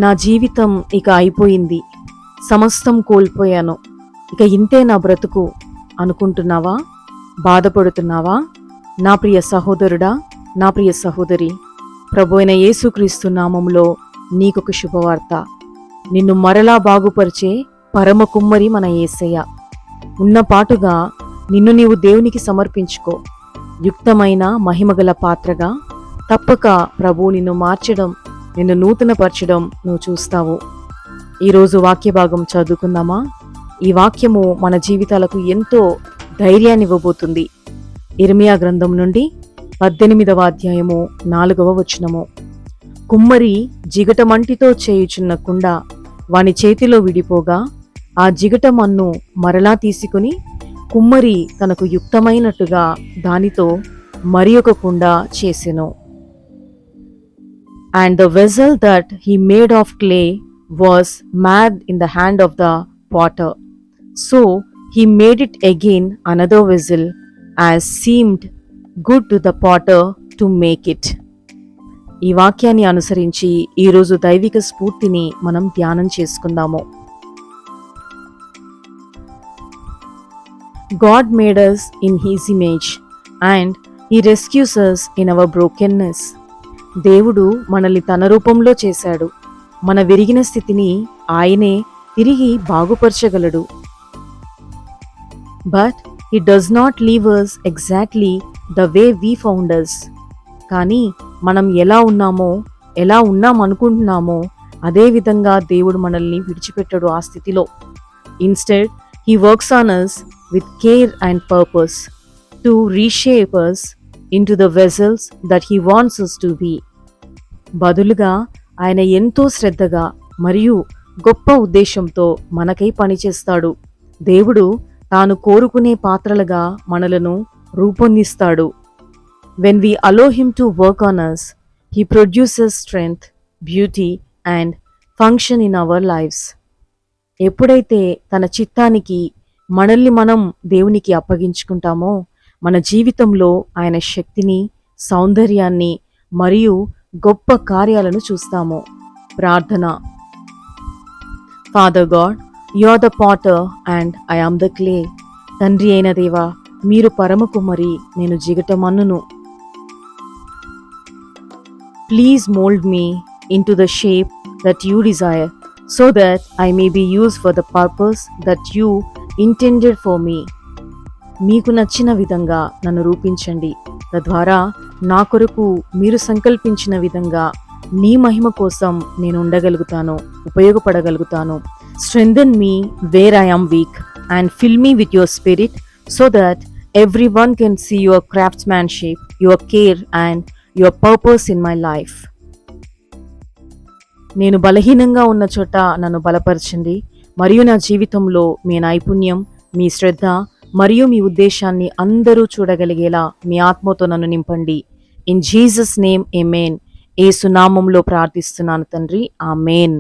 నా జీవితం ఇక అయిపోయింది, సమస్తం కోల్పోయాను, ఇక ఇంతే నా బ్రతుకు అనుకుంటున్నావా? బాధపడుతున్నావా? నా ప్రియ సహోదరుడా, నా ప్రియ సహోదరి, ప్రభు అయిన యేసుక్రీస్తు నామములో నీకొక శుభవార్త. నిన్ను మరలా బాగుపరిచే పరమ కుమ్మరి మన యేసయ్య. ఉన్నపాటుగా నిన్ను నీవు దేవునికి సమర్పించుకో. యుక్తమైన మహిమగల పాత్రగా తప్పక ప్రభువు నిన్ను మార్చడం, నిన్ను నూతనపరచడం నువ్వు చూస్తావు. ఈరోజు వాక్య భాగం చదువుకుందామా? ఈ వాక్యము మన జీవితాలకు ఎంతో ధైర్యాన్ని ఇవ్వబోతుంది. ఇర్మియా గ్రంథం నుండి 18వ అధ్యాయము 4వ వచనము. కుమ్మరి జిగటమంటితో చేయుచున్న కుండ వాని చేతిలో విడిపోగా ఆ జిగటమన్ను మరలా తీసుకుని కుమ్మరి తనకు యుక్తమైనట్టుగా దానితో మరి ఒక కుండ చేసెను. And the vessel that he made of clay was made in the hand of the potter. So he made it again another vessel, as seemed good to the potter to make it. ఈ వాక్యాన్ని అనుసరించి ఈరోజు దైవిక స్ఫూర్తిని మనం ధ్యానం చేసుకుందాము. God made us in his image and he rescues us in our brokenness. దేవుడు మనల్ని తన రూపంలో చేశాడు. మన విరిగిన స్థితిని ఆయనే తిరిగి బాగుపరచగలడు. But he does not leave us exactly the way we found us. కానీ మనం ఎలా ఉన్నామనుకుంటున్నామో అదే విధంగా దేవుడు మనల్ని విడిచిపెట్టడు ఆ స్థితిలో. Instead, he works on us with care and purpose to reshape us into the vessels that he wants us to be. బదులుగా ఆయన ఎంతో శ్రద్ధగా మరియు గొప్ప ఉద్దేశంతో మనకై పనిచేస్తాడు. దేవుడు తాను కోరుకునే పాత్రలుగా మనలను రూపొందిస్తాడు. When we allow him to work on us, he produces strength, beauty and function in our lives. ఎప్పుడైతే తన చిత్తానికి మనల్ని మనం దేవునికి అప్పగించుకుంటామో మన జీవితంలో ఆయన శక్తిని, సౌందర్యాన్ని మరియు గొప్ప కార్యాలను చూస్తాము. ప్రార్థన. Father God, you are the potter and I am the clay. తండ్రి అయిన దేవా, మీరు పరమ కుమ్మరి, నేను జిగటమన్నును. Please mould me into the shape that you desire, so that I may be used for the purpose that you intended for me. మీకు నచ్చిన విధంగా నన్ను రూపించండి. తద్వారా నా కొరకు మీరు సంకల్పించిన విధంగా నీ మహిమ కోసం నేను ఉండగలుగుతాను, ఉపయోగపడగలుగుతాను. Strengthen me where I am weak and fill me with your spirit, so that everyone can see your craftsmanship, your care and your purpose in my life. నేను బలహీనంగా ఉన్న చోట నన్ను బలపరచండి, మరియు నా జీవితంలో మీ నైపుణ్యం, మీ శ్రద్ధ మరియు మీ ఉద్దేశాన్ని అందరూ చూడగలిగేలా మీ ఆత్మతో నన్ను నింపండి. ఇన్ జీసస్ నేమ్ ఆమేన్. యేసు నామములో ప్రార్థిస్తున్నాను తండ్రి, ఆమేన్.